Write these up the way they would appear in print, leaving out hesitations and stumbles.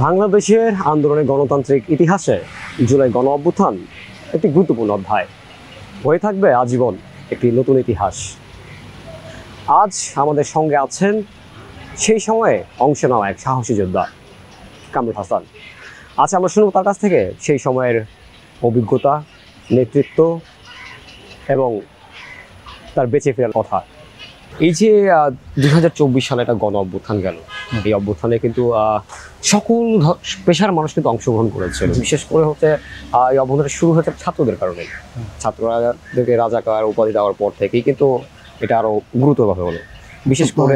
বাংলাদেশের আন্দোলনের গণতান্ত্রিক ইতিহাসে জুলাই গণ অভ্যুত্থান একটি গুরুত্বপূর্ণ অধ্যায় হয়ে থাকবে আজীবন একটি নতুন ইতিহাস। আজ আমাদের সঙ্গে আছেন সেই সময়ে অংশ নেওয়া এক সাহসী যোদ্ধা কামরুল হাসান। আজ আমরা শুনব তার কাছ থেকে সেই সময়ের অভিজ্ঞতা, নেতৃত্ব এবং তার বেঁচে ফেরার কথা। এই যে 2024 সালে একটা গণ অভ্যুত্থান গেল, এই অভ্যুত্থানে কিন্তু সকল পেশার মানুষ কিন্তু অংশগ্রহণ করেছিল। বিশেষ করে হচ্ছে এই অভ্যুত্থান শুরু হয়েছে ছাত্রদের কারণে। ছাত্রদেরকে রাজাকার উপাধি দেওয়ার পর থেকেই কিন্তু এটা আরো গুরুতরভাবে হলো। বিশেষ করে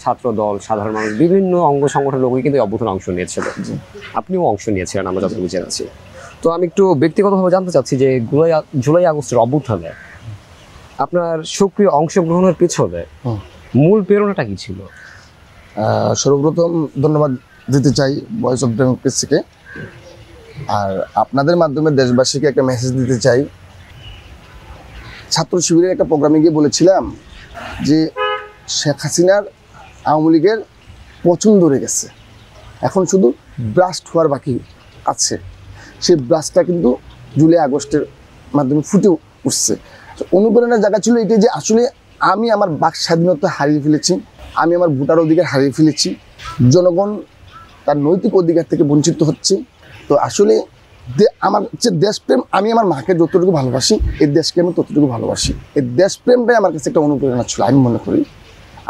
ছাত্র দল, সাধারণ মানুষ, বিভিন্ন অঙ্গ সংগঠনের লোকই কিন্তু এই অভ্যুত্থানে অংশ নিয়েছিল। আপনিও অংশ নিয়েছিলেন, আমরা যতটুকু জেনেছি। তো আমি একটু ব্যক্তিগতভাবে জানতে চাচ্ছি যে জুলাই আগস্টের অভ্যুত্থানে আপনার সক্রিয় অংশগ্রহণের পিছনে মূল প্রেরণাটা কি ছিল? সর্বপ্রথম ধন্যবাদ দিতে চাই ভয়েস অফ ডেমোক্রেসিকে, আর আপনাদের মাধ্যমে দেশবাসীকে একটা মেসেজ দিতে চাই। ছাত্র শিবিরের একটা প্রোগ্রামে গিয়ে বলেছিলাম যে শেখ হাসিনার আওয়ামী লীগের পছন্দ ধরে গেছে, এখন শুধু ব্রাস্ট হওয়ার বাকি আছে। সেই ব্রাস্টটা কিন্তু জুলাই আগস্টের মাধ্যমে ফুটে উঠছে। অনুপ্রেরণার জায়গা ছিল এটাই যে আসলে আমি আমার বাক স্বাধীনতা হারিয়ে ফেলেছি, আমি আমার ভোটার অধিকার হারিয়ে ফেলেছি, জনগণ তার নৈতিক অধিকার থেকে বঞ্চিত হচ্ছে। তো আসলে আমার যে দেশপ্রেম, আমি আমার মাকে যতটুকু ভালোবাসি, এই দেশকে আমি ততটুকু ভালোবাসি। এই দেশপ্রেমটাই আমার কাছে একটা অনুপ্রেরণা ছিল আমি মনে করি।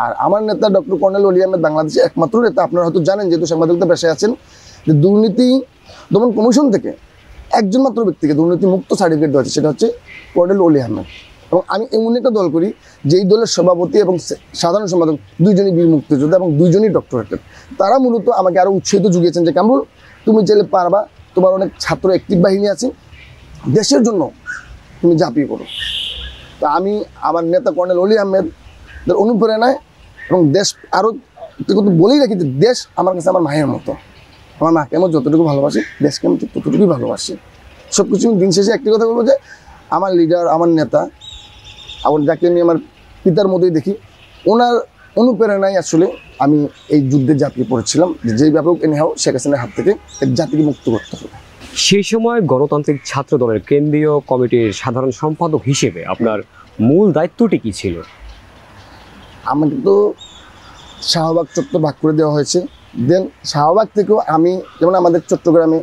আর আমার নেতা ডক্টর কর্নেল ওলি আহমেদ বাংলাদেশের একমাত্র নেতা, আপনারা হয়তো জানেন যেহেতু সাংবাদিকতা পেশায় আছেন, যে দুর্নীতি দমন কমিশন থেকে একজন মাত্র ব্যক্তিকে দুর্নীতি মুক্ত সার্টিফিকেট দেওয়া হচ্ছে, সেটা হচ্ছে কর্নেল ওলি আহমেদ। এবং আমি এমন একটা দল করি যেই দলের সভাপতি এবং সাধারণ সম্পাদক দুইজনই বীর মুক্তিযোদ্ধা এবং দুইজনই ডক্টরেটেড। তারা মূলত আমাকে আরও উৎসাহিত জুগিয়েছেন যে কামরুল, তুমি চাইলে পারবা, তোমার অনেক ছাত্র অ্যাক্টিভ বাহিনী আছে, দেশের জন্য তুমি ঝাঁপিয়ে পড়ো। তা আমি আমার নেতা কর্নেল ওলি আহমেদের অনুপ্রেরণায় এবং দেশ আরও কিন্তু বলেই রাখি যে দেশ আমার কাছে আমার মায়ের মতো। আমার মাকে আমি যতটুকু ভালোবাসি, দেশকে আমি ততটুকুই ভালোবাসি। সব কিছু দিন শেষে একটি কথা বলবো যে আমার লিডার, আমার নেতা, আমার যাকে আমি আমার পিতার মতোই দেখি, ওনার অনুপ্রেরণায় আসলে আমি এই যুদ্ধে ঝাঁপিয়ে পড়েছিলাম যে যেই ব্যাপক এনে হোক শেখ হাসিনার হাত থেকে এক জাতিকে মুক্ত করতে হবে। সেই সময় গণতান্ত্রিক ছাত্র দলের কেন্দ্রীয় কমিটির সাধারণ সম্পাদক হিসেবে আপনার মূল দায়িত্বটি কি ছিল? আমাকে তো শাহবাগ চত্বর ভাগ করে দেওয়া হয়েছে। দেন শাহবাগ থেকেও আমি, যেমন আমাদের চট্টগ্রামে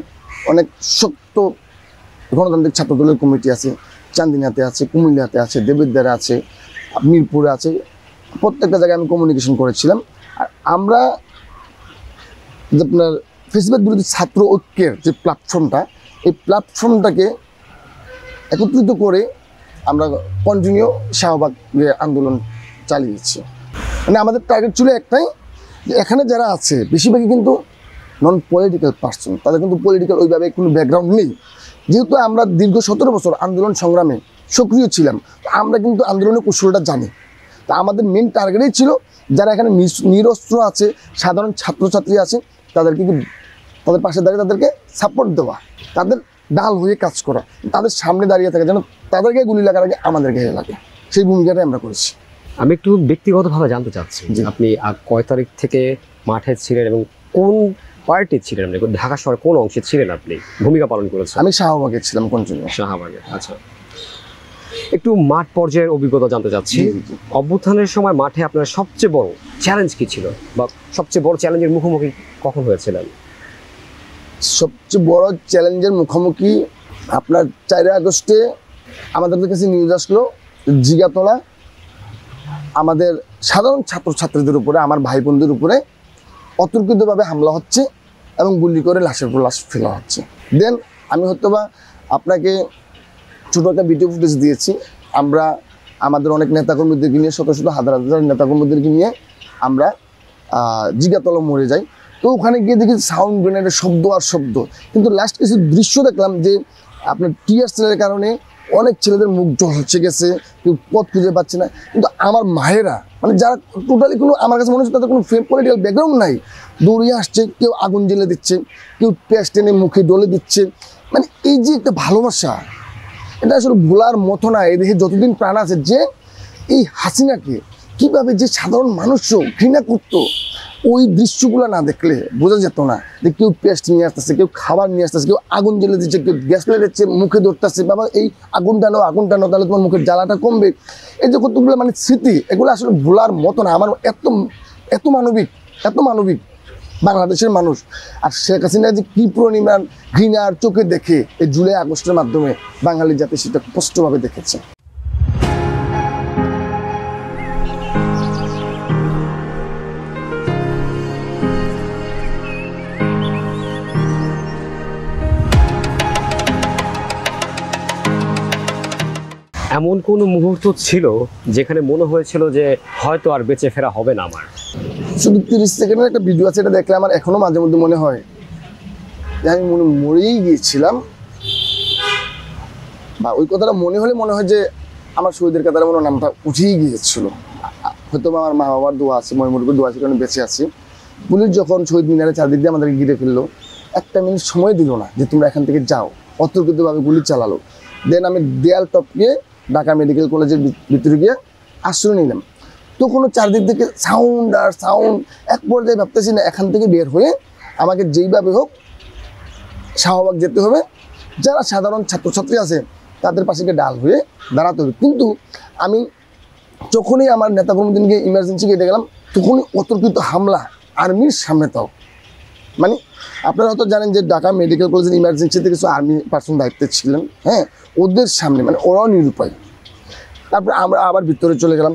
অনেক শক্ত গণতান্ত্রিক ছাত্র দলের কমিটি আছে, চান্দিনাতে আছে, কুমিল্লাতে আছে, দেবিদ্বারে আছে, মিরপুরে আছে, প্রত্যেকটা জায়গায় আমি কমিউনিকেশন করেছিলাম। আর আমরা আপনার ফেসিবাদ বিরোধী ছাত্র ঐক্যের যে প্ল্যাটফর্মটা, এই প্ল্যাটফর্মটাকে একত্রিত করে আমরা কন্টিনিউ শাহবাগ আন্দোলন চালিয়েছি। মানে আমাদের টার্গেট ছিল একটাই, যে এখানে যারা আছে বেশিরভাগই কিন্তু নন পলিটিক্যাল পার্সন, তাদের কিন্তু পলিটিক্যাল ওইভাবে কোনো ব্যাকগ্রাউন্ড নেই। যেহেতু আমরা দীর্ঘ 17 বছর আন্দোলন সংগ্রামে সক্রিয় ছিলাম, আমরা কিন্তু আন্দোলনের কৌশলটা জানি। তা আমাদের মেন টার্গেটই ছিল যারা এখানে নিরস্ত্র আছে, সাধারণ ছাত্রছাত্রী আছে, তাদেরকে তাদের পাশে দাঁড়িয়ে তাদেরকে সাপোর্ট দেওয়া, তাদের ডাল হয়ে কাজ করা, তাদের সামনে দাঁড়িয়ে থাকা যেন তাদেরকে গুলি লাগার আগে আমাদের গায়ে লাগে, সেই ভূমিকাটাই আমরা করেছি। আমি একটু ব্যক্তিগতভাবে জানতে চাচ্ছি যে আপনি কয় তারিখ থেকে মাঠে ছিলেন এবং কোন পার্টি ছিলেন? আপনি ঢাকা শহরের কোন অংশে ছিলেন আপনি ভূমিকা পালন করেছেন? আমি শাহবাগে ছিলাম, কন্টিনিউ শাহবাগে। আচ্ছা, একটু মাঠ পর্যায়ের অভিজ্ঞতা জানতে চাচ্ছি। অভ্যুত্থানের সময় মাঠে আপনার সবচেয়ে বড় চ্যালেঞ্জ কি ছিল, বা সবচেয়ে বড় চ্যালেঞ্জের মুখোমুখি কখন হয়েছিলেন? সবচেয়ে বড় চ্যালেঞ্জের মুখোমুখি আপনার 4 আগস্টে আমাদের কাছে নিউজ আসলো জিগাতলা আমাদের সাধারণ ছাত্রছাত্রীদের উপরে, আমার ভাই বোনদের উপরে অতর্কিতভাবে হামলা হচ্ছে এবং গুলি করে লাশের পর লাশ ফেলা হচ্ছে। দেন আমি হয়তোবা আপনাকে ছোটো একটা ভিডিও ফুটেজ দিয়েছি। আমরা আমাদের অনেক নেতাকর্মীদেরকে নিয়ে, শত শত হাজার হাজার নেতাকর্মীদেরকে নিয়ে আমরা জিগাতলা মরে যাই। তো ওখানে গিয়ে দেখি সাউন্ড গ্রেনেডের শব্দ আর শব্দ, কিন্তু লাস্ট কিছু দৃশ্য দেখলাম যে আপনার টিয়ার সেলের কারণে অনেক ছেলেদের মুখ জল হচ্ছে গেছে, কেউ পথ খুঁজে পাচ্ছে না। কিন্তু আমার মায়েরা, মানে যারা টোটালি কোনো, আমার কাছে মনে হচ্ছে তাদের কোনো পলিটিক্যাল ব্যাকগ্রাউন্ড নাই, দৌড়িয়ে আসছে, কেউ আগুন জ্বেলে দিচ্ছে, কেউ পেস্ট টেনে মুখে ডলে দিচ্ছে। মানে এই যে একটা ভালোবাসা, এটা আসলে ভোলার মতো না। এই দেশে যতদিন প্রাণ আছে, যে এই হাসিনাকে কীভাবে যে সাধারণ মানুষও ঘৃণা করতো, ওই দৃশ্যগুলো না দেখলে বোঝা যেত না যে কেউ পেস্ট নিয়ে আসতেছে, কেউ খাবার নিয়ে আসতেছে, কেউ আগুন জ্বেলে দিচ্ছে, কেউ গ্যাস লেগেছে, মুখে ধরতেছে, বাবা এই আগুন টানো তাহলে তোমার মুখের জ্বালাটা কমবে। এই যে কতগুলো মানে স্মৃতি, এগুলো আসলে ভোলার মতো না। আমার এত মানবিক বাংলাদেশের মানুষ। আর শেখ হাসিনা যে কি পরিমাণ ঘৃণার চোখে দেখে এই জুলাই আগস্টের মাধ্যমে বাঙালি জাতি সেটা স্পষ্টভাবে দেখেছে। এমন কোনো মুহূর্ত ছিল যেখানে মনে হয়েছিল যে হয়তো আর বেঁচে ফেরা হবে না আমার? শুধু 30 সেকেন্ডের একটা ভিডিও আছে, এটা দেখলে আমার এখনো মাঝে মধ্যে মনে হয় যে আমি মরেই গিয়েছিলাম, বা ওই কথাটা মনে হয় যে আমার শহীদের কাতারে মনে নামটা উঠেই গিয়েছিল। হয়তো আমার মা বাবার দোয়া আছে, ময়মুরুবের দোয়া আছে, কারণে বেঁচে আছি। পুলিশ যখন শহীদ মিনারে চারদিক দিয়ে আমাদেরকে ঘিরে ফেললো, একটা মিনিট সময় দিল না যে তোমরা এখান থেকে যাও, অতর্কিতভাবে গুলি চালালো। দেন আমি দেয়াল টপকে ঢাকা মেডিকেল কলেজের ভিতরে গিয়ে আশ্রয় নিলাম। তখনও চারদিক থেকে সাউন্ড আর সাউন্ড, এক পর্যায়ে ভাবতেছি না এখান থেকে বের হয়ে আমাকে যেইভাবে হোক শাহবাগ যেতে হবে, যারা সাধারণ ছাত্রছাত্রী আছে তাদের পাশে গিয়ে ডাল হয়ে দাঁড়াতে হবে। কিন্তু আমি যখনই আমার নেতাকর্মীদেরকে ইমার্জেন্সি কেটে গেলাম, তখনই অতর্কিত হামলা আর্মির সামনে। তাও মানে আপনারা হয়তো জানেন যে ঢাকা মেডিকেল কলেজের ইমার্জেন্সিতে কিছু আর্মি পার্সন দায়িত্বে ছিলেন, হ্যাঁ, ওদের সামনে মানে ওরাও নিরুপায়। তারপরে আমরা আবার ভিতরে চলে গেলাম,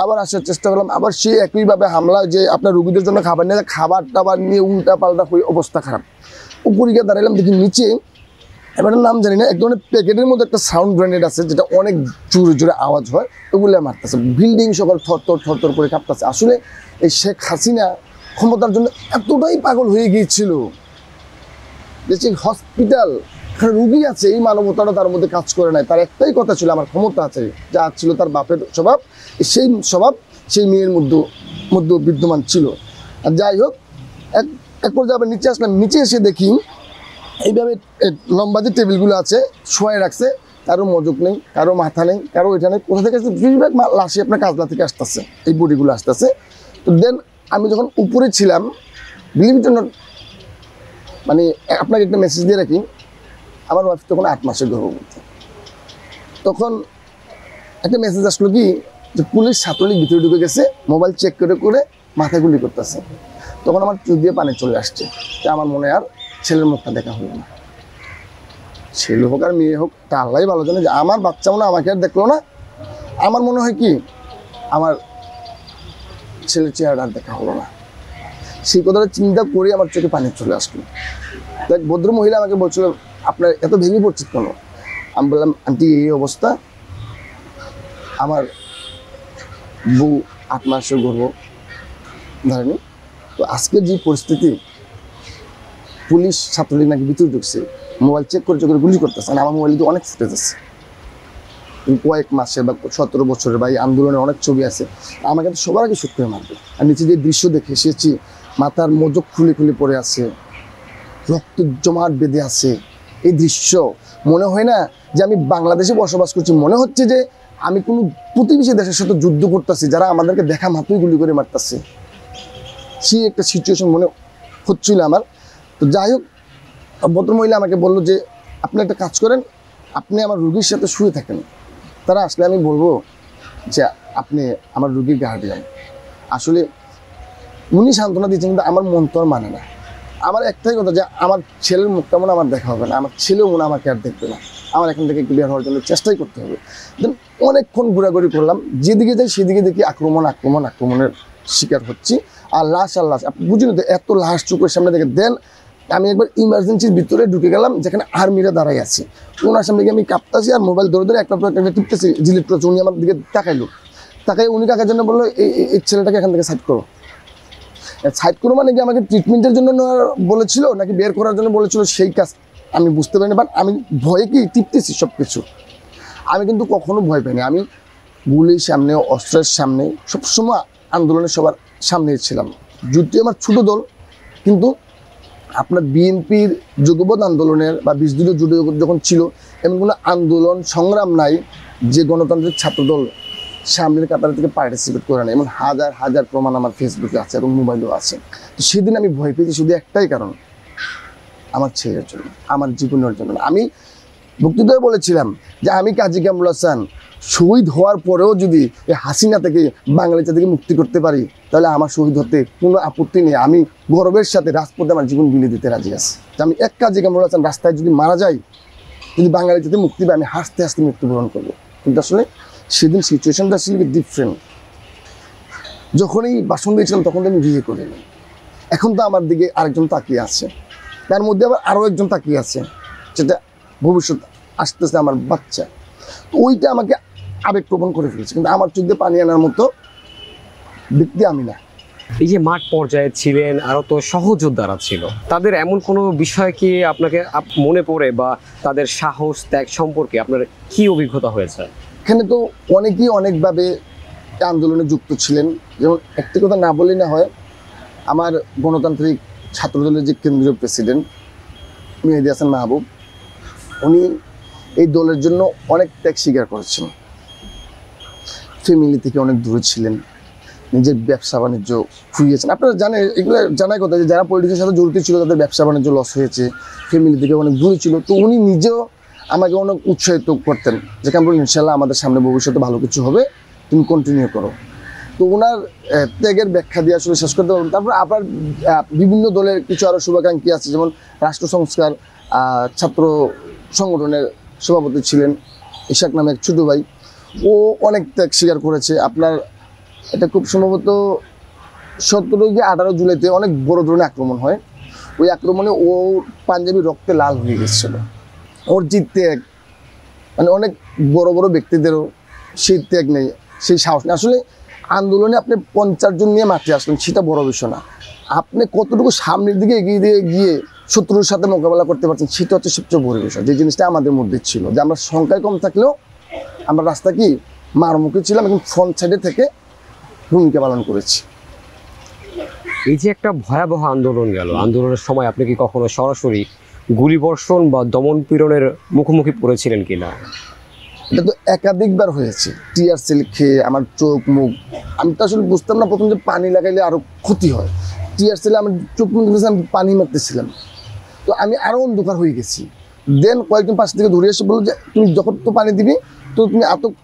আবার আসার চেষ্টা করলাম, আবার সেই একইভাবে হামলা, যে আপনার রোগীদের জন্য খাবার নিয়ে খাবার টাবার নিয়ে উল্টা পাল্টা হয়ে অবস্থা খারাপ। উপরে গিয়ে দাঁড়ালাম, দেখি নিচে এবারের নাম জানি না, এক ধরনের প্যাকেটের মধ্যে একটা সাউন্ড গ্রেনেড আছে যেটা অনেক জোরে জোরে আওয়াজ হয়, ওগুলো মারতেছে। বিল্ডিং সকাল থরথর করে কাঁপতেছে। আসলে এই শেখ হাসিনা ক্ষমতার জন্য এতটাই পাগল হয়ে গিয়েছিল যে হসপিটাল রুগী আছে, এই মানবতাটা তার মধ্যে কাজ করে নাই। তার একটাই কথা ছিল আমার ক্ষমতা আছে, যা ছিল তার বাপের স্বভাব, সেই স্বভাব সেই মেয়ের মধ্যে বিদ্যমান ছিল। আর যাই হোক, এক পর্যায়ে আবার নিচে আসলাম। নিচে এসে দেখি এইভাবে লম্বা যে টেবিলগুলো আছে শোয়াই রাখছে, কারো মজক নেই, কারো মাথা নেই, কারো এটা নেই। কোথা থেকে আসছে? বেশিরভাগ লাশি আপনার কাজলা থেকে আসতেছে, এই বডিগুলো আসতেছে। তো দেন আমি যখন উপরে ছিলাম, বিলিভ ইট অর নট, মানে আপনাকে একটা মেসেজ দিয়ে রাখি, আমার ওয়াইফ তখন 8 মাসের গর্ভবতী। তখন একটা মেসেজ আসলো কি যে পুলিশ ছাত্রলীগ ভিতরে ঢুকে গেছে, মোবাইল চেক করে মাথায় গুলি করতেছে। তখন আমার চোখ দিয়ে পানি চলে আসছে, যে আমার মনে আর ছেলের মুখটা দেখা হলো না। ছেলে হোক আর মেয়ে হোক, তা আল্লাহই ভালো জানে, যে আমার বাচ্চা মনে আমাকে আর দেখলো না। আমার মনে হয় কি আমার ছেলের চেহারাটা আর দেখা হলো না। সেই কথাটা চিন্তা করে আমার চোখে পানি চলে আসলো। দেখ, ভদ্র মহিলা আমাকে বলছিল আপনার এত ভেঙে পড়ছে কেন? আমি বললাম, আন্টি এই অবস্থা, আমার বউ 8 মাসের গর্ভ ধরেনি। তো আজকের যে পরিস্থিতি, পুলিশ ছাত্রলীগ নাকি ভিতরে ঢুকছে, মোবাইল চেক করে গুলি করতেছে। আমার মোবাইলে তো অনেক ফুটেজ আছে, কয়েক মাসের বা 17 বছরের বা এই আন্দোলনের অনেক ছবি আছে। আমাকে তো সবার আগে শুট করে মারবে। আর নিচে যে দৃশ্য দেখে এসেছি, মাথার মজক খুলে পড়ে আছে, রক্ত জমাট বেঁধে আছে। এই দৃশ্য মনে হয় না যে আমি বাংলাদেশে বসবাস করছি, মনে হচ্ছে যে আমি কোনো প্রতিবেশী দেশের সাথে যুদ্ধ করতেছি, যারা আমাদেরকে দেখা মাত্রই গুলি করে মারতেছে। সেই একটা সিচুয়েশন মনে হচ্ছিল আমার। তো যাই হোক, ভদ্রমহিলা আমাকে বললো যে আপনি একটা কাজ করেন, আপনি আমার রুগীর সাথে শুয়ে থাকেন, তারা আসলে আমি বলবো যে আপনি আমার রুগীর গার্ডিয়ান। আসলে উনি সান্ত্বনা দিচ্ছেন, কিন্তু আমার মন তো আর মানে না। আমার একটাই কথা, যে আমার ছেলের মুখটা মনে আমার দেখা হবে না, আমার ছেলেও মনে আমাকে আর দেখবে না। আমার এখান থেকে একটু বের হওয়ার জন্য চেষ্টাই করতে হবে। দেন অনেকক্ষণ ঘোরাঘুরি করলাম, যেদিকে যাই সেদিকে দেখি আক্রমণের শিকার হচ্ছি। আর লাশ আপনি বুঝলেন তো, এত লাশ চোখের সামনে দেখে। দেন আমি একবার ইমার্জেন্সির ভিতরে ঢুকে গেলাম, যেখানে আর্মিরা দাঁড়াই আছে। ওনার সামনে গিয়ে আমি কাঁপতাছি আর মোবাইল ধরে একটা টিপতেছি, জিলিট করছে। উনি আমার দিকে তাকাই উনি কাকার জন্য বললো, এই ছেলেটাকে এখান থেকে সাইড করো। মানে কি আমাকে ট্রিটমেন্টের জন্য বলেছিল নাকি বের করার জন্য বলেছিল, সেই কাজ আমি বুঝতে পারিনি। বাট আমি ভয়ে কি টিপতেছি সব কিছু। আমি কিন্তু কখনো ভয় পাইনি। আমি গুলির সামনে, অস্ত্রের সামনে, সবসময় আন্দোলনের সবার সামনে ছিলাম। যদিও আমার ছোটো দল, কিন্তু আপনার বিএনপির যুগপৎ আন্দোলনের বা 20 দলীয় জোট যখন ছিল, এমন কোনো আন্দোলন সংগ্রাম নাই যে গণতান্ত্রিক ছাত্রদল সামনের কাতার থেকে পার্টিসিপেট করে না, এমন হাজার হাজার প্রমাণ আমার ফেসবুকে আছে এবং মোবাইলেও আছে। তো সেদিন আমি ভয় পেয়েছি শুধু একটাই কারণ, আমার ছেলের জন্য, আমার জীবনের জন্য। আমি বক্তৃতায় বলেছিলাম যে আমি কাজী কামরুল হাসান শহীদ হওয়ার পরেও যদি এই হাসিনা থেকে বাঙালিটা থেকে মুক্তি করতে পারি, তাহলে আমার শহীদ হতে কোনো আপত্তি নেই। আমি গর্বের সাথে রাজপথে আমার জীবন বিলিয়ে দিতে রাজি আছি। আমি এক কাজী কামরুল হাসান রাস্তায় যদি মারা যাই, যদি বাঙালি থেকে মুক্তি পাই, আমি হাসতে হাসতে মৃত্যুবরণ করবো। কিন্তু আসলে সেদিন সিচুয়েশনটা আসলে ডিফারেন্ট। যখনই ভাষণ দিয়েছিলাম তখন তো আমি বিয়ে করিনি। এখন তো আমার দিকে আরেকজন তাকিয়ে আছে, তার মধ্যে আবার আরও একজন তাকিয়ে আছে, যেটা ভবিষ্যৎ আসতেছে আমার বাচ্চা। তো ওইটা আমাকে আবেগপ্রবণ করে ফেলেছে, কিন্তু আমার চোখ দিয়ে পানি আনার মতো ব্যক্তি আমি না। এই যে মাঠ পর্যায়ে ছিলেন, আরও তো সহযোদ্ধারা ছিল, তাদের এমন কোনো বিষয় কি আপনাকে মনে পড়ে বা তাদের সাহস ত্যাগ সম্পর্কে আপনার কি অভিজ্ঞতা হয়েছে? এখানে তো অনেকেই অনেকভাবে আন্দোলনে যুক্ত ছিলেন। যেমন একটি কথা না বললেই না হয়, আমার গণতান্ত্রিক ছাত্রদলের যে কেন্দ্রীয় প্রেসিডেন্ট মেহেদী হাসান মাহবুব, উনি এই দলের জন্য অনেক ত্যাগ স্বীকার করেছেন। ফ্যামিলি থেকে অনেক দূরে ছিলেন, নিজের ব্যবসা বাণিজ্য খুইয়েছেন। আপনারা জানেন, এগুলো জানার কথা যে যারা পলিটিক্সের সাথে জড়িত ছিল তাদের ব্যবসা বাণিজ্য লস হয়েছে, ফ্যামিলি থেকে অনেক দূরে ছিল। তো উনি নিজেও আমাকে অনেক উৎসাহিত করতেন যে কামরুল, ইনশাল্লাহ আমাদের সামনে ভবিষ্যতে ভালো কিছু হবে, তুমি কন্টিনিউ করো। তো ওনার ত্যাগের ব্যাখ্যা দিয়ে আসলে শেষ করতে পারবেন। তারপর আবার বিভিন্ন দলের কিছু আরও শুভাকাঙ্ক্ষী আছে, যেমন রাষ্ট্র সংস্কার ছাত্র সংগঠনের সভাপতি ছিলেন ইশাক নামে এক ছোটো ভাই, ও অনেক ত্যাগ স্বীকার করেছে। আপনার এটা খুব সম্ভবত 17 কি 18 জুলাইতে অনেক বড় ধরনের আক্রমণ হয়। ওই আক্রমণে ও পাঞ্জাবি রক্তে লাল হয়ে গেছিল। ওর যে ত্যাগ, মানে অনেক বড় বড় ব্যক্তিদেরও সেই ত্যাগ নেই, সেই সাহস নেই। আসলে আন্দোলনে আপনি 50 জন নিয়ে মাঠে আসলেন, সেটা বড় বিষয় না। আপনি কতটুকু সামনের দিকে এগিয়ে দিয়ে গিয়ে শত্রুর সাথে মোকাবেলা করতে পারছেন, সেটা হচ্ছে সবচেয়ে বড় বিষয়। যে জিনিসটা আমাদের মধ্যে ছিল, যে আমরা সংখ্যায় কম থাকলেও আমরা রাস্তা কি মারমুখী ছিলাম এবং ফ্রন্ট সাইডে থেকে ভূমিকা পালন করেছি। এই যে একটা ভয়াবহ আন্দোলন গেল, আন্দোলনের সময় আপনি কি কখনো সরাসরি গুলিবর্ষণ বা দমন পীড়নের মুখোমুখি পড়েছিলেন কিনা? এটা তো একাধিকবার হয়েছে। টিয়ার সেল খেয়ে আমার চোখ মুখ, আমি তো আসলে বুঝতাম না প্রথম যে পানি লাগাইলে আরও ক্ষতি হয়। টিয়ার সেলে আমার চোখ মুখ আমি পানি মারতেছিলাম, তো আমি আরও অন্ধকার হয়ে গেছি। দেন কয়েকজন পাশ থেকে ধরে এসে বললো যে তুমি যখন তো পানি দিবি তো তুমি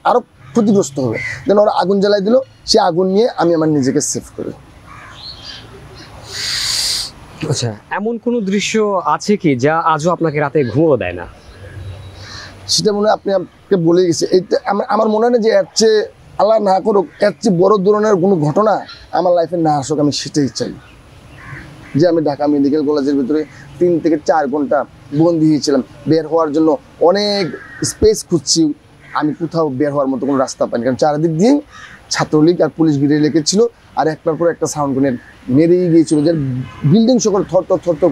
আরও ক্ষতিগ্রস্ত হবে। দেন ওরা আগুন জ্বালাই দিল, সে আগুন নিয়ে আমি আমার নিজেকে সেভ করি। আচ্ছা, এমন কোনো দৃশ্য আছে কি যা আজও আপনাকে রাতে ঘুমও দেয় না? সেটা মনে হয় আপনাকে বলে গেছে। এইটা আমার মনে হয় না যে এর চেয়ে, আল্লাহ না করুক, এর চেয়ে বড় ধরনের কোনো ঘটনা আমার লাইফে না আসুক, আমি সেটাই চাই। যে আমি ঢাকা মেডিকেল কলেজের ভিতরে 3 থেকে 4 ঘন্টা বন্দি হয়েছিলাম, বের হওয়ার জন্য অনেক স্পেস খুঁজছি, আমি কোথাও বের হওয়ার মতো কোনো রাস্তা পাইনি। কারণ চারিদিক দিয়ে ছাত্রলীগ আর পুলিশ ঘিরে রেখেছিল, আর একটার পর একটা সাউন্ড গ্রেনেড মেরেই গিয়েছিল, যে বিল্ডিং সকল থর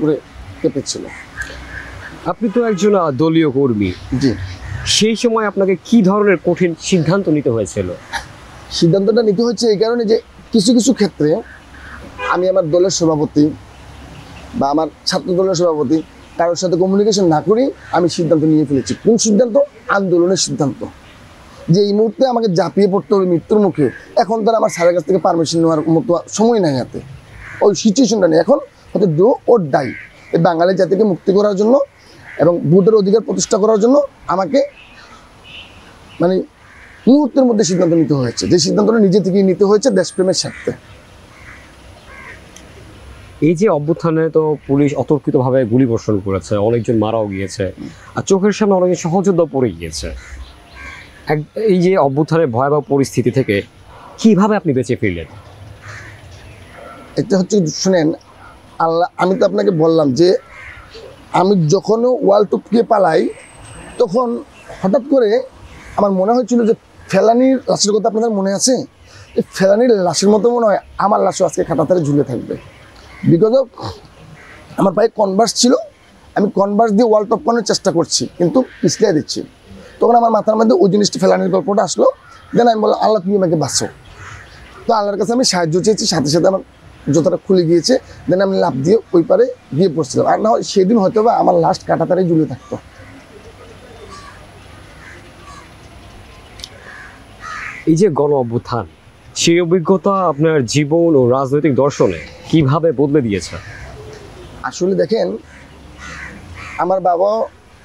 করে কেঁপেছিল। আপনি তো একজন দলীয় কর্মী, জি। সেই সময় আপনাকে কি ধরনের কঠিন সিদ্ধান্ত নিতে হয়েছিল? সিদ্ধান্তটা নিতে হচ্ছে এই কারণে যে কিছু কিছু ক্ষেত্রে আমি আমার দলের সভাপতি বা আমার ছাত্র দলের সভাপতি কারোর সাথে কমিউনিকেশন না করেই আমি সিদ্ধান্ত নিয়ে ফেলেছি। কোন সিদ্ধান্ত? আন্দোলনের সিদ্ধান্ত। যে এই মুহূর্তে আমাকে ঝাঁপিয়ে পড়তে হবে মৃত্যুর মুখে, এখন তার আমার স্যারের কাছ থেকে পারমিশন নেওয়ার মতো সময় নাই হাতে, ওই সিচুয়েশনটা নেই। এখন হয়তো ডু ওর ডাই, এই বাঙালি জাতিকে মুক্তি করার জন্য এবং ভোটের অধিকার প্রতিষ্ঠা করার জন্য আমাকে মানে মুহূর্তের মধ্যে সিদ্ধান্ত নিতে হয়েছে, যে সিদ্ধান্তটা নিজে থেকেই নিতে হয়েছে দেশপ্রেমের স্বার্থে। এই যে অভ্যুত্থানে তো পুলিশ অতর্কিতভাবে গুলিবর্ষণ করেছে, অনেকজন মারাও গিয়েছে, আর চোখের সামনে অনেকজন সহযোদ্ধা পড়ে গিয়েছে। এই যে অভ্যুত্থানের ভয়াবহ পরিস্থিতি থেকে কিভাবে আপনি বেঁচে ফিরলেন? এটা হচ্ছে, শুনেন, আল্লাহ, আমি তো আপনাকে বললাম যে আমি যখনও ওয়াল টপকে পালাই, তখন হঠাৎ করে আমার মনে হয়েছিল যে ফেলানির লাশের কথা আপনাদের মনে আছে? এই ফেলানির লাশের মতো মনে হয় আমার লাশও আজকে খাটাতারে ঝুলে থাকবে। বিকজ অফ আমার পায়ে কনভার্স ছিল, আমি কনভার্স দিয়ে ওয়াল টপকানোর চেষ্টা করছি, কিন্তু পিছলিয়ে দিচ্ছি। তখন আমার মাথার মধ্যে ওই জিনিসটা ফেলানির গল্পটা আসলো। দেন আমি বললাম, আল্লাহ তুমি আমাকে বাঁচো। তো আল্লাহর কাছে আমি সাহায্য চেয়েছি, সাথে সাথে আমার জুতাটা খুলে গিয়েছে। দেন আমি লাফ দিয়ে ওই পারে গিয়ে পড়ছিলাম। আর না হয় সেদিন হয়তো বা আমার লাস্ট কাটাতারে ঝুলে থাকতো। এই যে গণ অভ্যুত্থান, সেই অভিজ্ঞতা আপনার জীবন ও রাজনৈতিক দর্শনে কিভাবে বদলে দিয়েছে? আসলে দেখেন, আমার বাবা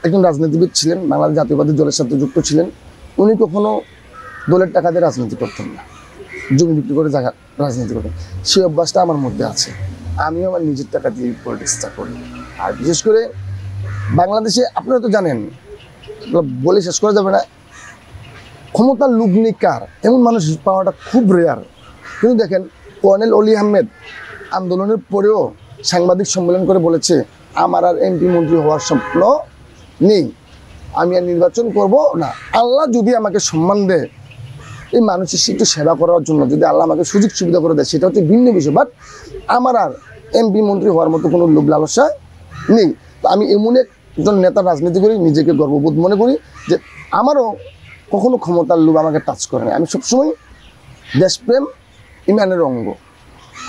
একজন রাজনীতিবিদ ছিলেন, বাংলাদেশ জাতীয়বাদী দলের সাথে যুক্ত ছিলেন। উনি কখনো দলের টাকা দিয়ে রাজনীতি করতেন না, জমি বিক্রি করে জায়গা রাজনীতি করতেন। সেই অভ্যাসটা আমার মধ্যে আছে। আমিও আমার নিজের টাকা দিয়ে পলিটিক্সটা করি। আর বিশেষ করে বাংলাদেশে আপনারা তো জানেন, বলে শেষ করা যাবে না, ক্ষমতার লুগ্নি কার এমন মানুষ পাওয়াটা খুব রেয়ার। কিন্তু দেখেন, কর্নেল অলি আহমেদ আন্দোলনের পরেও সাংবাদিক সম্মেলন করে বলেছে, আমার আর এমপি মন্ত্রী হওয়ার স্বপ্ন নেই, আমি আর নির্বাচন করব না। আল্লাহ যদি আমাকে সম্মান দেয়, এই মানুষের একটু সেবা করার জন্য যদি আল্লাহ আমাকে সুযোগ সুবিধা করে দেয়, সেটা হচ্ছে ভিন্ন বিষয়। বাট আমার আর এমপি মন্ত্রী হওয়ার মতো কোনো লোভ লালসা নেই। তো আমি এমন একজন নেতা রাজনীতি করি, নিজেকে গর্ববোধ মনে করি যে আমারও কখনো ক্ষমতার লোভ আমাকে টাচ করে না। আমি সবসময় দেশপ্রেম ইমানের অঙ্গ।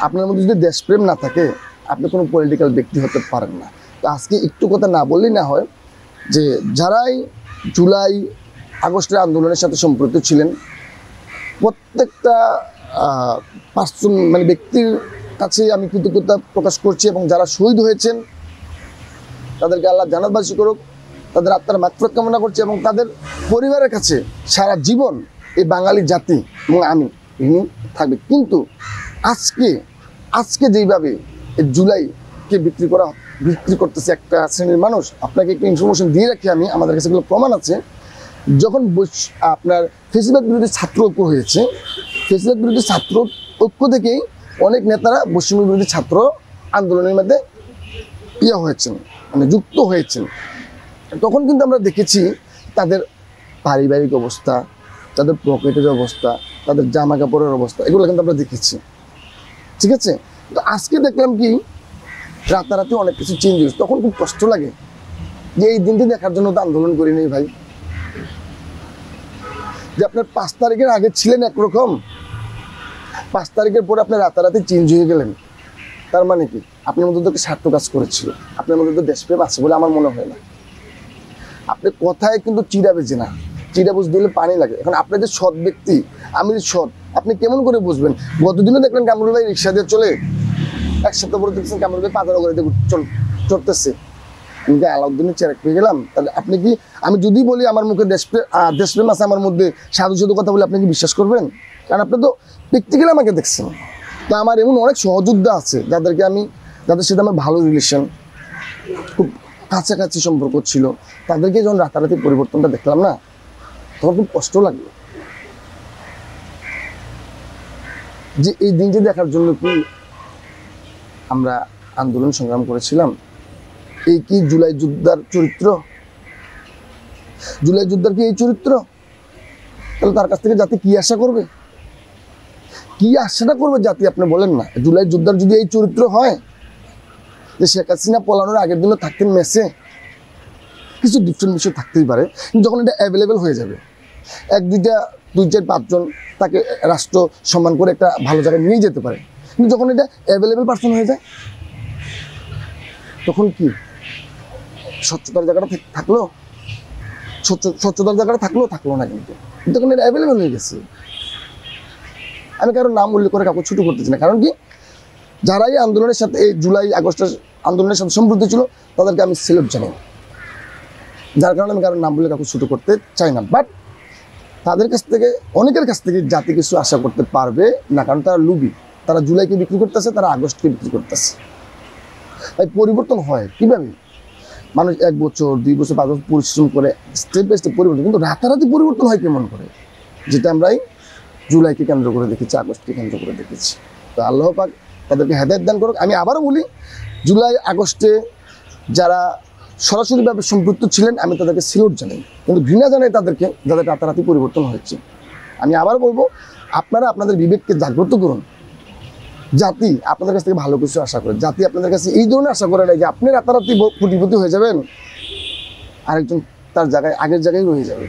আপনার মধ্যে যদি দেশপ্রেম না থাকে, আপনি কোনো পলিটিক্যাল ব্যক্তি হতে পারেন না। তো আজকে একটু কথা না বললেই না হয় যে যারাই জুলাই আগস্টের আন্দোলনের সাথে সম্পৃক্ত ছিলেন, প্রত্যেকটা পার্সন মানে ব্যক্তির কাছে আমি কৃতজ্ঞতা প্রকাশ করছি। এবং যারা শহীদ হয়েছেন তাদেরকে আল্লাহ জান্নাতবাসী করুক, তাদের আত্মার মাগফিরাত কামনা করছি। এবং তাদের পরিবারের কাছে সারা জীবন এই বাঙালি জাতি এবং আমি ঋণী থাকবে। কিন্তু আজকে যেইভাবে এই জুলাইকে বিক্রি করতেছে একটা শ্রেণীর মানুষ, আপনাকে একটু ইনফরমেশন দিয়ে রাখি আমি, আমাদের কাছে এগুলো প্রমাণ আছে। যখন আপনার ফেসিবাদ বিরোধী ছাত্র ঐক্য হয়েছে, ফেসিবাদ বিরোধী ছাত্র ঐক্য থেকেই অনেক নেতারা বৈষম্য বিরোধী ছাত্র আন্দোলনের মধ্যে হয়েছেন, মানে যুক্ত হয়েছেন। তখন কিন্তু আমরা দেখেছি তাদের পারিবারিক অবস্থা, তাদের পকেটের অবস্থা, তাদের জামা কাপড়ের অবস্থা, এগুলো কিন্তু আমরা দেখেছি। ঠিক আছে? তো আজকে দেখলাম কি রাতারাতি অনেক কিছু চেঞ্জ হয়েছে। তখন খুব কষ্ট লাগে যে এই দিনটি দেখার জন্য তো আন্দোলন করিনি ভাই। যে আপনার 5 তারিখের আগে ছিলেন একরকম, 5 তারিখের পরে আপনার রাতারাতি চেঞ্জ হয়ে গেলেন। তার মানে কি আপনার মধ্যে তো স্বার্থ কাজ করেছিল, আপনার মধ্যে তো দেশপ্রেম আছে বলে আমার মনে হয় না। আপনি কথায় কিন্তু চিড়া বেজে না, চিড়া বুঝতে হলে পানি লাগে। এখন আপনি যে সৎ ব্যক্তি, আমি সৎ, আপনি কেমন করে বুঝবেন? গতদিনও দেখলেন কামরুল ভাই রিক্সা দিয়ে চলে, এক সপ্তাহ পরে দেখছেন কামরুল ভাই পাতার করে চড়তেছে। আমি কি আলাউদ্দিনের চেরাক পেয়ে গেলাম? তাহলে আপনি কি, আমি যদি বলি আমার মুখে দেশপ্রেম আছে আমার মধ্যে, সাধু সাধু কথা বলে আপনি কি বিশ্বাস করবেন? কারণ আপনি তো প্র্যাকটিক্যালি আমাকে দেখছেন। তো আমার এমন অনেক সহযোদ্ধা আছে যাদের সাথে আমার ভালো রিলেশন, খুব কাছাকাছি সম্পর্ক ছিল। তাদেরকে যখন রাতারাতি পরিবর্তনটা দেখলাম না, তখন খুব কষ্ট লাগলো যে এই দিনটি দেখার জন্য কি আমরা আন্দোলন সংগ্রাম করেছিলাম। এই কি জুলাই যোদ্ধার চরিত্র? জুলাই যোদ্ধার কি এই চরিত্র? তাহলে তার কাছ থেকে জাতি কি আশা করবে? কি আশাটা করবে জাতি আপনি বলেন না? জুলাই যোদ্ধার যদি এই চরিত্র হয় যে শেখ হাসিনা পলানোর আগের দিনও থাকতেন মেসে, কিছু ডিফারেন্ট বিষয় থাকতেই পারে, কিন্তু যখন এটা অ্যাভেলেবেল হয়ে যাবে, 2-4-5 জন তাকে রাষ্ট্র সম্মান করে একটা ভালো জায়গায় নিয়ে যেতে পারে। কিন্তু যখন এটা অ্যাভেলেবেল পার্সন হয়ে যায়, তখন কি স্বচ্ছতার জায়গাটা থাকলো, স্বচ্ছতার জায়গাটা থাকলো না। কিন্তু তখন এটা অ্যাভেলেবেল হয়ে গেছে। আমি কারোর নাম উল্লেখ করে কাউকে ছোটো করতেছি না, কারণ কি যারাই আন্দোলনের সাথে, এই জুলাই আগস্টের আন্দোলনের সাথে সম্পৃক্ত ছিল, তাদেরকে আমি সেলুট জানাই। যার কারণে আমি কারোর নাম বলে কাউকে ছোটো করতে চাই না। বাট তাদের কাছ থেকে, অনেকের কাছ থেকে জাতি কিছু আশা করতে পারবে না, কারণ তারা লুবি। তারা জুলাইকে বিক্রি করতেছে, তারা আগস্টকে বিক্রি করতেছে। তাই পরিবর্তন হয় কীভাবে? মানুষ 1 বছর 2 বছর 5 বছর পরিশ্রম করে স্টেপ বাই স্টেপ পরিবর্তন, কিন্তু রাতারাতি পরিবর্তন হয় কেমন করে? যেটা আমরা জুলাইকে কেন্দ্র করে দেখেছি, আগস্টকে কেন্দ্র করে দেখেছি। তো আল্লাহ পাক তাদেরকে হেদায়েত দান করুক। আমি আবারও বলি, জুলাই আগস্টে যারা সরাসরিভাবে সম্পৃক্ত ছিলেন, আমি তাদেরকে সিলুট জানাই, কিন্তু ঘৃণা জানাই তাদেরকে যাদের রাতারাতি পরিবর্তন হয়েছে। আমি আবার বলবো, আপনারা আপনাদের বিবেককে জাগ্রত করুন। জাতি আপনাদের কাছ থেকে ভালো কিছু আশা করে, জাতি আপনাদের কাছে এই ধরনের আশা করে নাই যে আপনি রাতারাতি কোটিপতি হয়ে যাবেন, আরেকজন তার জায়গায়, আগের জায়গায় রয়ে যাবে।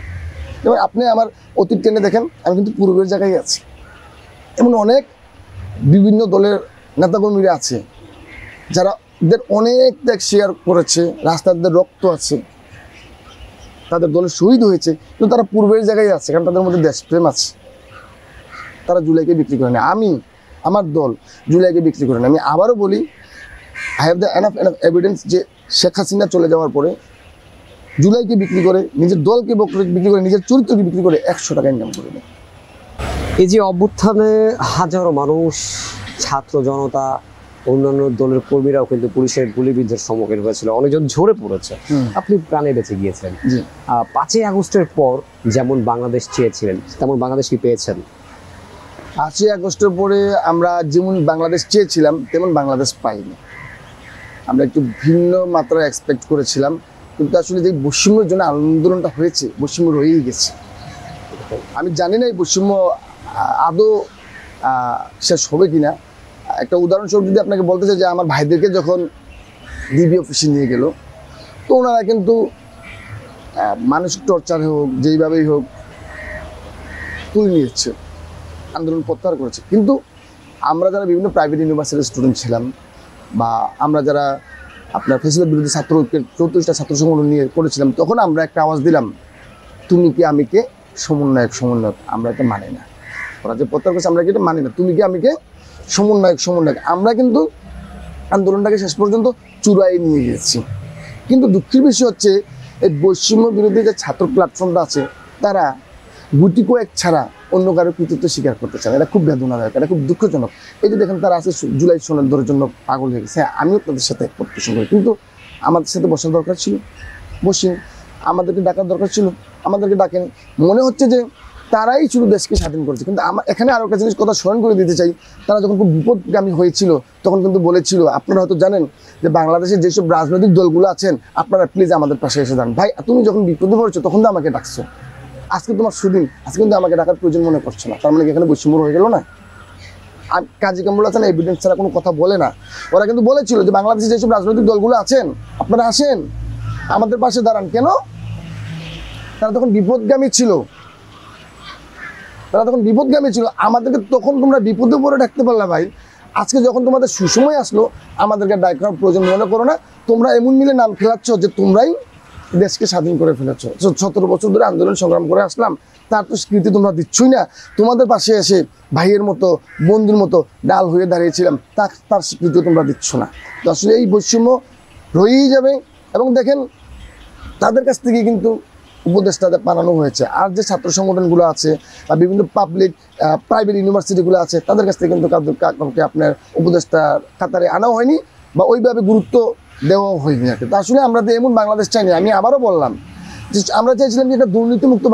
এবার আপনি আমার অতীত টেনে দেখেন, আমি কিন্তু পূর্বের জায়গায় আছি। এমন অনেক বিভিন্ন দলের নেতাকর্মীরা আছে যারা অনেক ত্যাগ শেয়ার করেছে, রাস্তাদের রক্ত আছে, তাদের দলে শহীদ হয়েছে, কিন্তু তারা পূর্বের জায়গায় আছে, কারণ তাদের মধ্যে দেশপ্রেম আছে। তারা জুলাইকে বিক্রি করে না। আমার দল জুলাইকে বিক্রি করে না। আমি আবারও বলি, I have the enough evidence যে শেখ হাসিনা চলে যাওয়ার পরে জুলাইকে বিক্রি করে, নিজের দলকে বিক্রি করে, নিজের চরিত্রকে বিক্রি করে 100 টাকা ইনকাম করে নেয়। এই যে অভ্যুত্থানে হাজারো মানুষ, ছাত্র জনতা, অন্যান্য দলের কর্মীরাও কিন্তু পুলিশের গুলিবিদ্ধের সম্মুখীন হয়েছিল, অনেকজন ঝরে পড়েছে, আপনি প্রাণে বেঁচে গিয়েছেন। 5ই আগস্টের পর যেমন বাংলাদেশ চেয়েছিলেন তেমন বাংলাদেশ কি পেয়েছেন? 5ই আগস্টের পরে আমরা যেমন বাংলাদেশ চেয়েছিলাম তেমন বাংলাদেশ পাইনি। আমরা একটু ভিন্ন মাত্রায় এক্সপেক্ট করেছিলাম, কিন্তু আসলে যে বৈষম্যের জন্য আন্দোলনটা হয়েছে, বৈষম্য রয়েই গেছে। আমি জানি না এই বৈষম্য আদৌ শেষ হবে কিনা। একটা উদাহরণস্বরূপ যদি আপনাকে বলতে চাই, যে আমার ভাইদেরকে যখন ডিবি অফিসে নিয়ে গেল, তো ওনারা কিন্তু মানসিক টর্চার হোক, যেইভাবেই হোক তুলে নিয়েছে, আন্দোলন প্রত্যাহার করেছে। কিন্তু আমরা যারা বিভিন্ন প্রাইভেট ইউনিভার্সিটির স্টুডেন্ট ছিলাম, বা আমরা যারা আপনার ফেসিলের বিরুদ্ধে ছাত্র ঐক্যের 34টা ছাত্র সংগঠন নিয়ে করেছিলাম, তখন আমরা একটা আওয়াজ দিলাম, তুমি কি আমি কে, সমন্বয়ক। আমরা এটা মানি না। ওরা যে প্রত্যাহার করছে আমরা কি এটা মানি না। তুমি কি আমি কে, সমন্বয়ক। আমরা কিন্তু আন্দোলনটাকে শেষ পর্যন্ত চূড়ায় নিয়ে গেছি। কিন্তু দুঃখের বিষয় হচ্ছে, এই বৈষম্য বিরোধী যে ছাত্র প্ল্যাটফর্মটা আছে, তারা গুটি কয়েক ছাড়া অন্য কারো কৃতিত্ব স্বীকার করতে চায়। এটা খুব বেদনাদায়ক, এটা খুব দুঃখজনক। এই যে দেখেন, তারা আছে জুলাই সনদের জন্য পাগল হয়ে গেছে। আমিও তাদের সাথে পোষণ করি, কিন্তু আমাদের সাথে বসার দরকার ছিল, বসি। আমাদেরকে ডাকার দরকার ছিল, আমাদেরকে ডাকেন। মনে হচ্ছে যে তারাই শুধু দেশকে স্বাধীন করেছে। কিন্তু এখানে আরও একটা জিনিস কথা স্মরণ করে দিতে চাই, তারা যখন খুব বিপদগামী হয়েছিল তখন কিন্তু বলেছিল, আপনারা হয়তো জানেন যে বাংলাদেশের যেসব রাজনৈতিক দলগুলো আছেন, আপনারা প্লিজ আমাদের পাশে এসে যান। ভাই, তুমি যখন বিপদে পড়েছো তখন তো আমাকে ডাকছো, আজকে তোমার সুদিন, আজকে কিন্তু আমাকে ডাকার প্রয়োজন মনে করছে না। তার মানে এখানে বৈষম্য হয়ে গেল না? আর কাজী কামরুল হাসান এভিডেন্স ছাড়া কোনো কথা বলে না। ওরা কিন্তু বলেছিল যে বাংলাদেশে যেসব রাজনৈতিক দলগুলো আছেন, আপনারা আসেন, আমাদের পাশে দাঁড়ান। কেন? তারা তখন বিপদগামী ছিল, আমাদেরকে তখন তোমরা বিপদে পড়ে ডাকতে পারলা। ভাই, আজকে যখন তোমাদের সুসময় আসলো, আমাদেরকে ডাকার প্রয়োজন মনে করো না। তোমরা এমন মিলে নাম খেলাচ্ছ যে তোমরাই দেশকে স্বাধীন করে ফেলেছ। 17 বছর ধরে আন্দোলন সংগ্রাম করে আসলাম, তার তো স্বীকৃতি তোমরা দিচ্ছই না। তোমাদের পাশে এসে ভাইয়ের মতো, বন্ধুর মতো ডাল হয়ে দাঁড়িয়েছিলাম, তার স্বীকৃতি তোমরা দিচ্ছ না। তো আসলে এই বৈষম্য রয়েই যাবে। এবং দেখেন, তাদের কাছ থেকে কিন্তু উপদেষ্টাদের বানানো হয়েছে। আর যে ছাত্র সংগঠনগুলো আছে বা বিভিন্ন প্রাইভেট ইউনিভার্সিটিগুলো আছে, তাদের কাছ থেকে কিন্তু কাউকে আপনার উপদেষ্টার কাতারে আনাও হয়নি, বা ওইভাবে গুরুত্ব দেওয়াও হয়নি আর কি। তো আসলে আমরা তো এমন বাংলাদেশ চাইনি। আমি আবারও বললাম যে আমরা চাইছিলাম যে এটা দুর্নীতিমুক্ত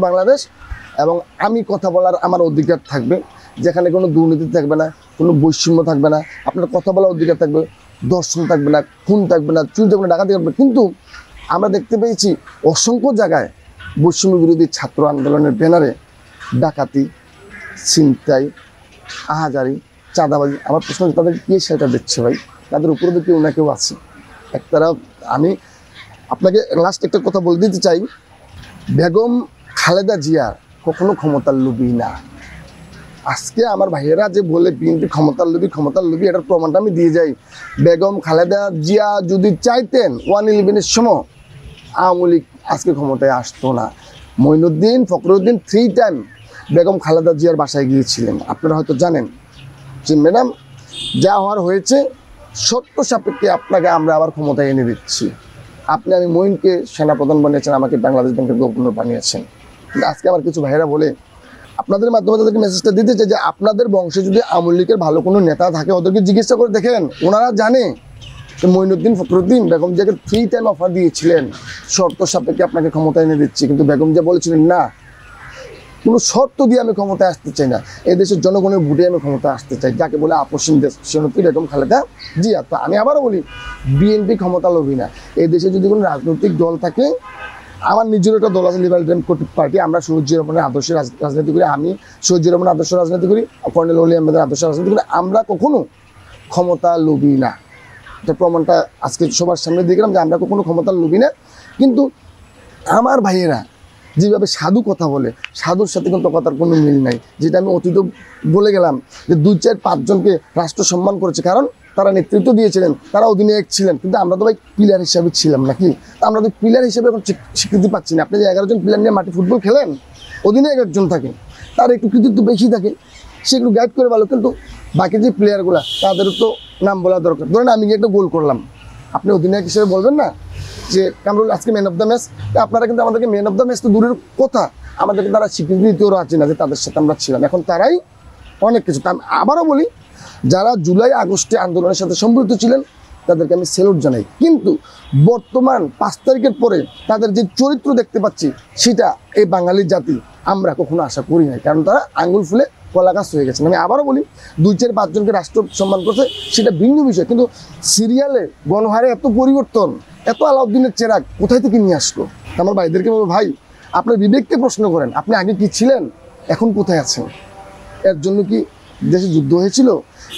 বাংলাদেশ, এবং আমি কথা বলার আমার অধিকার থাকবে, যেখানে কোনো দুর্নীতি থাকবে না, কোনো বৈষম্য থাকবে না, আপনার কথা বলার অধিকার থাকবে, দর্শন থাকবে না, খুন থাকবে না, চুরি থাকবে না, ডাকাতি থাকবে। কিন্তু আমরা দেখতে পেয়েছি অসংখ্য জায়গায় বৈষম্য বিরোধী ছাত্র আন্দোলনের ব্যানারে ডাকাতি, ছিনতাই, আহাজারি, চাঁদাবাজি। আমার প্রশ্ন, তাদের কে সেটা দিচ্ছে? ভাই, তাদের উপরে তো কেউ না কেউ আছে। একতারা আমি আপনাকে লাস্ট একটা কথা বলে দিতে চাই, বেগম খালেদা জিয়া কখনো ক্ষমতার লোভী না। আজকে আমার ভাইয়েরা যে বলে বিএনপি ক্ষমতার লোভী, এটার প্রমাণটা আমি দিয়ে যাই। বেগম খালেদা জিয়া যদি চাইতেন 111-এর সময়, আওয়ামী লীগ আজকে ক্ষমতায় আসতো না। মঈনুদ্দিন, ফখরুদ্দিন 3 টাইম বেগম খালেদা জিয়ার বাসায় গিয়েছিলেন। আপনারা হয়তো জানেন যে ম্যাডাম, যা হওয়ার হয়েছে, শর্ত সাপেক্ষে আপনাকে আমরা আবার ক্ষমতায় এনে দিচ্ছি। আমি মঈনকে সেনাপ্রধান বানিয়েছেন, আমাকে বাংলাদেশ ব্যাংকের গভর্নর বানিয়েছেন। কিন্তু আজকে আমার কিছু ভাইয়েরা বলে, আপনাদের মাধ্যমে তাদেরকে মেসেজটা দিতে চাই যে আপনাদের বংশে যদি আওয়ামী লীগের ভালো কোনো নেতা থাকে, ওদেরকে জিজ্ঞাসা করে দেখেন। ওনারা জানে যে মঈনুদ্দিন, ফখরুদ্দিন বেগম জিয়াকে 3 টাইম অফার দিয়েছিলেন, শর্ত সাপেক্ষে আপনাকে ক্ষমতা এনে দিচ্ছি। কিন্তু বেগম জিয়া বলেছিলেন, না, কোনো শর্ত দিয়ে আমি ক্ষমতায় আসতে চাই না, এই দেশের জনগণের ভোটে আমি ক্ষমতায় আসতে চাই, যাকে বলে আপসীন দেশ, সেনাপতি বেগম খালেদা জিয়া। তো আমি আবারও বলি, বিএনপি ক্ষমতা লোভী না। এই দেশে যদি কোনো রাজনৈতিক দল থাকে, আমার নিজের একটা দল আছে, লিবারেল ডেমোক্রেটিক পার্টি, আমরা শহীদ জিয়া রহমানের আদর্শে রাজনীতি করি, আমি শহীদ জিয়া রহমানের আদর্শ রাজনীতি করি, কর্নেল ওলি আহমেদের আদর্শ রাজনীতি করি। আমরা কখনো ক্ষমতা লোভী না। এটা প্রমাণটা আজকে সবার সামনে দিয়ে গেলাম যে আমরা কখনো ক্ষমতার লোভী না। কিন্তু আমার ভাইয়েরা যেভাবে সাধু কথা বলে, সাধুর সাথে কিন্তু কথার কোনো মিল নাই। যেটা আমি অতীত বলে গেলাম যে 2-4-5 জনকে রাষ্ট্র সম্মান করেছে, কারণ তারা নেতৃত্ব দিয়েছিলেন, তারা অধিনায়ক ছিলেন। কিন্তু আমরা তো ভাই প্লেয়ার হিসাবে ছিলাম নাকি? আমরা তো প্লেয়ার হিসাবে এখন স্বীকৃতি পাচ্ছি না। আপনি যে 11 জন প্লেয়ার নিয়ে মাঠে ফুটবল খেলেন, অধিনায়ক একজন থাকে, তার একটু কৃতিত্ব বেশি থাকে, সে একটু গাইড করে ভালো, কিন্তু বাকি যে প্লেয়ারগুলো তাদেরও তো নাম বলা দরকার। ধরেন আমি একটা গোল করলাম, আপনি অধিনায়ক হিসেবে বলবেন না যে কামরুল আজকে ম্যান অফ দ্য ম্যাচ, আপনারা কিন্তু আমাদেরকে ম্যান অফ দ্য ম্যাচ তো দূরের কথা, আমাদেরকে তারা স্বীকৃতি দিতেও আছে না যে তাদের সাথে আমরা ছিলাম। এখন তারাই অনেক কিছু। আমি আবারও বলি, যারা জুলাই আগস্টে আন্দোলনের সাথে সম্পৃক্ত ছিলেন তাদেরকে আমি স্যালুট জানাই, কিন্তু বর্তমান 5 তারিখের পরে তাদের যে চরিত্র দেখতে পাচ্ছি সেটা এই বাঙালি জাতি আমরা কখনো আশা করি নাই, কারণ তারা আঙ্গুল ফুলে কলা গাছ হয়ে গেছেন। আমি আবারও বলি, 2-4-5 জনকে রাষ্ট্র সম্মান করছে সেটা ভিন্ন বিষয়, কিন্তু সিরিয়ালে গণহারে এত পরিবর্তন, এত আলাউদ্দিনের চেরাগ কোথায় থেকে নিয়ে আসলো? আমার ভাইদেরকে বলবো, ভাই আপনার বিবেককে প্রশ্ন করেন, আপনি আগে কি ছিলেন, এখন কোথায় আছেন? এর জন্য কি দেশে যুদ্ধ হয়েছিল?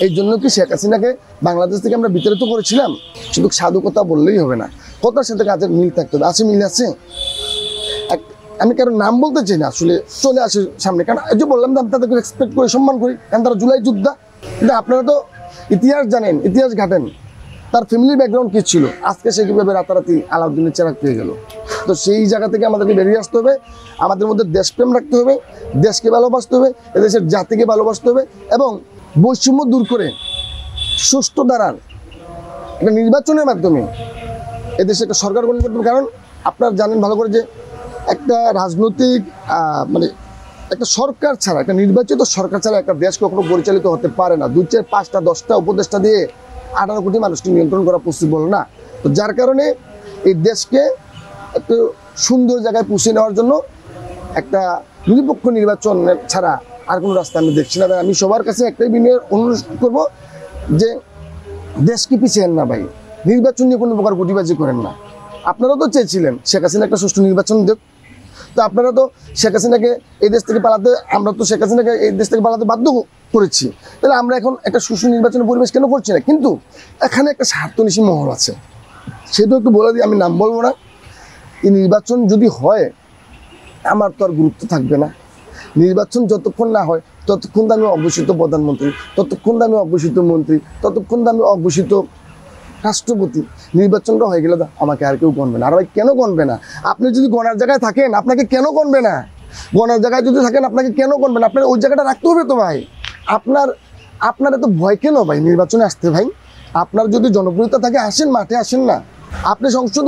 এই জন্য কি শেখ হাসিনাকে বাংলাদেশ থেকে আমরা বিতাড়িত করেছিলাম? শুধু সাধু কথা বললেই হবে না, কথার সাথে কাজের মিল থাকতে হবে। আছে, মিল আছে। আমি কারণ নাম বলতে চাই না, আসলে চলে আসে সামনে, কারণ এই যে বললাম আমি তাদেরকে রেসপেক্ট করি, সম্মান করি, কারণ তারা জুলাই যোদ্ধা। কিন্তু আপনারা তো ইতিহাস জানেন, ইতিহাস ঘাটেন, তার ফ্যামিলির ব্যাকগ্রাউন্ড কী ছিল, আজকে সে কীভাবে রাতারাতি আলাউদ্দিনের চেরাগ পেয়ে গেল। তো সেই জায়গা থেকে আমাদেরকে বেরিয়ে আসতে হবে, আমাদের মধ্যে দেশপ্রেম রাখতে হবে, দেশকে ভালোবাসতে হবে, এদেশের জাতিকে ভালোবাসতে হবে, এবং বৈষম্য দূর করে সুষ্ঠু দ্বারার একটা নির্বাচনের মাধ্যমে এদেশে একটা সরকার গঠন করতে হবে। কারণ আপনারা জানেন ভালো করে যে একটা রাজনৈতিক মানে একটা সরকার ছাড়া, একটা নির্বাচিত সরকার ছাড়া একটা দেশ কখনো পরিচালিত হতে পারে না। 2-4-5-10টা উপদেষ্টা দিয়ে 18 কোটি মানুষকে নিয়ন্ত্রণ করা পসিবল না। তো যার কারণে এই দেশকে একটু সুন্দর জায়গায় পৌঁছে নেওয়ার জন্য একটা নিরপেক্ষ নির্বাচন ছাড়া আর কোনো রাস্তা আমি দেখছি না। আমি সবার কাছে একটাই বিনয়ের অনুরোধ করব যে দেশকে পিছিয়ে না ভাই, নির্বাচন নিয়ে কোনো প্রকার গুটিবাজি করেন না। আপনারাও তো চেয়েছিলেন শেখ হাসিনা একটা সুষ্ঠু নির্বাচন দেখ, তো আপনারা তো শেখ হাসিনাকে এই দেশ থেকে পালাতে, আমরা তো শেখ হাসিনাকে এই দেশ থেকে পালাতে বাধ্য করেছি, তাহলে আমরা এখন একটা সুষ্ঠু নির্বাচনের পরিবেশ কেন করছি না? কিন্তু এখানে একটা স্বার্থনিশী মহল আছে, সেটাও একটু বলে দিই, আমি নাম বলবো না। এই নির্বাচন যদি হয় আমার তো আর গুরুত্ব থাকবে না। নির্বাচন যতক্ষণ না হয় ততক্ষণ তো আমি অঘোষিত প্রধানমন্ত্রী, ততক্ষণ তো আমি অঘোষিত মন্ত্রী, ততক্ষণ তো আমি অঘোষিত রাষ্ট্রপতি। নির্বাচনটা হয়ে গেলে আমাকে আর কেউ গণবে না। আর ভাই কেন গণবে না? আপনি যদি গণার জায়গায় থাকেন আপনাকে কেন গণবে না? গণার জায়গায় যদি থাকেন আপনাকে কেন গণবে না? আপনার ওই জায়গাটা রাখতে হবে তো ভাই। আপনার এত ভয় কেন ভাই নির্বাচনে আসতে? ভাই আপনার যদি জনপ্রিয়তা থাকে আসেন, মাঠে আসেন না। আপনি সংসদ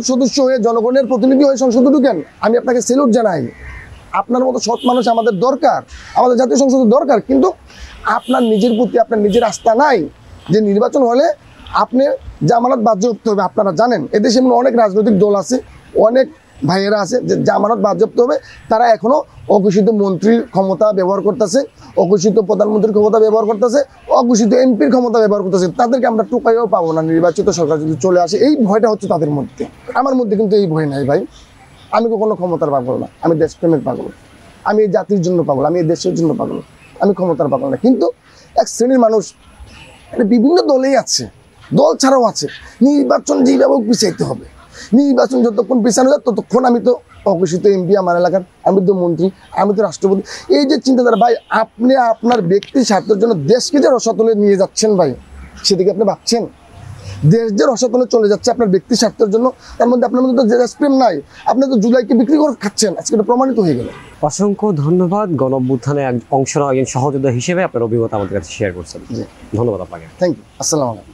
সদস্য হয়ে জনগণের প্রতিনিধি হয়ে সংসদে ঢুকেন, আমি আপনাকে স্যালুট জানাই। আপনার মতো সৎ মানুষ আমাদের দরকার, আমাদের জাতীয় সংসদের দরকার। কিন্তু আপনার নিজের প্রতি আপনার নিজের আস্থা নাই যে নির্বাচন হলে আপনি জামানত বাজেয়াপ্ত হবে। আপনারা জানেন এদেশে এমন অনেক রাজনৈতিক দল আছে, অনেক ভাইয়েরা আছে যে জামানত বাজেয়াপ্ত হবে, তারা এখনও অঘোষিত মন্ত্রীর ক্ষমতা ব্যবহার করতেছে, অঘোষিত প্রধানমন্ত্রীর ক্ষমতা ব্যবহার করতেছে, অঘোষিত এমপির ক্ষমতা ব্যবহার করতেছে। তাদেরকে আমরা টোকাইও পাবো না নির্বাচিত সরকার যদি চলে আসে। এই ভয়টা হচ্ছে তাদের মধ্যে। আমার মধ্যে কিন্তু এই ভয় নাই ভাই। আমি কখনো ক্ষমতার পাগল না, আমি দেশপ্রেমের পাগল, আমি এই জাতির জন্য পাগল, আমি এই দেশের জন্য পাগল, আমি ক্ষমতার পাগল না। কিন্তু এক শ্রেণীর মানুষ বিভিন্ন দলেই আছে, দল ছাড়াও আছে। নির্বাচন যেভাবে পিছাইতে হবে, নির্বাচন যতক্ষণ পিছানো যায় ততক্ষণ আমি তো অঘোষিত এমপি আমার এলাকার, আমি তো মন্ত্রী, আমি তো রাষ্ট্রপতি। এই যে চিন্তাধারা ভাই, আপনি আপনার ব্যক্তি স্বার্থের জন্য দেশকে যে রসাতলে নিয়ে যাচ্ছেন ভাই, সেদিকে আপনি ভাবছেন? দেশ যে রসাতলে চলে যাচ্ছে আপনার ব্যক্তি স্বার্থের জন্য, তার মধ্যে আপনার মধ্যে তো দেশপ্রেম নাই। আপনি তো জুলাইকে বিক্রি করে খাচ্ছেন, আজকে এটা প্রমাণিত হয়ে গেল। অসংখ্য ধন্যবাদ। গণ-অভ্যুত্থানে অংশ নেওয়া একজন সহযোদ্ধা হিসেবে আপনার অভিজ্ঞতা আমাদের কাছে শেয়ার করছেন। ধন্যবাদ আপনাকে। Thank you. আসসালামু আলাইকুম।